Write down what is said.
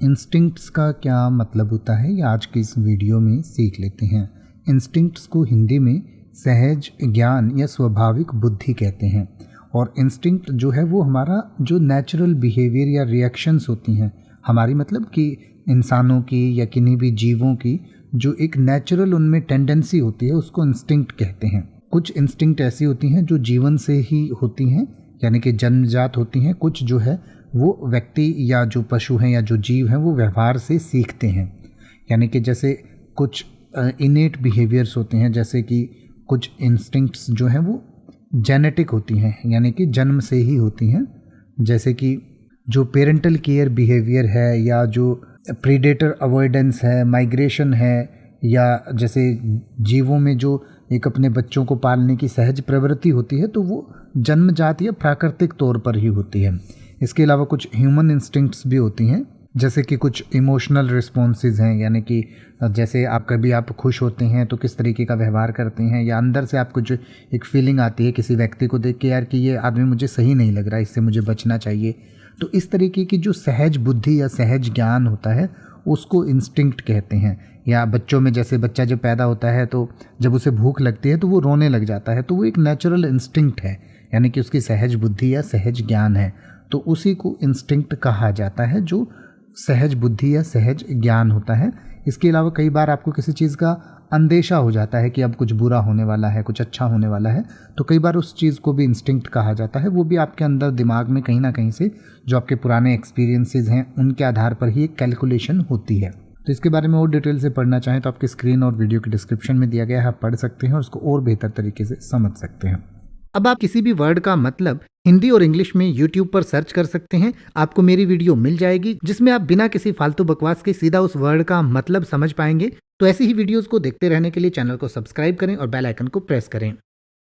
Instincts का क्या मतलब होता है, ये आज की इस वीडियो में सीख लेते हैं। इंस्टिंक्ट्स को हिंदी में सहज ज्ञान या स्वाभाविक बुद्धि कहते हैं। और इंस्टिंक्ट जो है वो हमारा जो नेचुरल बिहेवियर या रिएक्शंस होती हैं हमारी, मतलब कि इंसानों की या किन्हीं भी जीवों की जो एक नेचुरल उनमें टेंडेंसी होती है उसको इंस्टिंक्ट कहते हैं। कुछ इंस्टिंक्ट ऐसी होती हैं जो जीवन से ही होती हैं, यानी कि जन्मजात होती हैं। कुछ जो है वो व्यक्ति या जो पशु हैं या जो जीव हैं वो व्यवहार से सीखते हैं, यानी कि जैसे कुछ इनेट बिहेवियर्स होते हैं, जैसे कि कुछ इंस्टिंक्ट्स जो हैं वो जेनेटिक होती हैं, यानी कि जन्म से ही होती हैं। जैसे कि जो पेरेंटल केयर बिहेवियर है या जो प्रीडेटर अवॉइडेंस है, माइग्रेशन है, या जैसे जीवों में जो एक अपने बच्चों को पालने की सहज प्रवृत्ति होती है तो वो जन्मजात या प्राकृतिक तौर पर ही होती है। इसके अलावा कुछ ह्यूमन इंस्टिंक्ट्स भी होती हैं, जैसे कि कुछ इमोशनल रिस्पॉन्सेज हैं, यानी कि जैसे आप खुश होते हैं तो किस तरीके का व्यवहार करते हैं, या अंदर से आपको जो एक फीलिंग आती है किसी व्यक्ति को देख के यार कि ये आदमी मुझे सही नहीं लग रहा, इससे मुझे बचना चाहिए। तो इस तरीके की जो सहज बुद्धि या सहज ज्ञान होता है उसको इंस्टिंक्ट कहते हैं। या बच्चों में जैसे बच्चा जब पैदा होता है तो जब उसे भूख लगती है तो वो रोने लग जाता है, तो वो एक नेचुरल इंस्टिंक्ट है, यानी कि उसकी सहज बुद्धि या सहज ज्ञान है। तो उसी को इंस्टिंक्ट कहा जाता है जो सहज बुद्धि या सहज ज्ञान होता है। इसके अलावा कई बार आपको किसी चीज़ का अंदेशा हो जाता है कि अब कुछ बुरा होने वाला है, कुछ अच्छा होने वाला है, तो कई बार उस चीज़ को भी इंस्टिंक्ट कहा जाता है। वो भी आपके अंदर दिमाग में कहीं ना कहीं से जो आपके पुराने एक्सपीरियंसेस हैं उनके आधार पर ही एक कैलकुलेशन होती है। तो इसके बारे में और डिटेल से पढ़ना चाहें तो आपकी स्क्रीन और वीडियो के डिस्क्रिप्शन में दिया गया है, आप पढ़ सकते हैं और उसको और बेहतर तरीके से समझ सकते हैं। अब आप किसी भी वर्ड का मतलब हिंदी और इंग्लिश में YouTube पर सर्च कर सकते हैं, आपको मेरी वीडियो मिल जाएगी जिसमें आप बिना किसी फालतू बकवास के सीधा उस वर्ड का मतलब समझ पाएंगे। तो ऐसी ही वीडियोस को देखते रहने के लिए चैनल को सब्सक्राइब करें और बेल आइकन को प्रेस करें।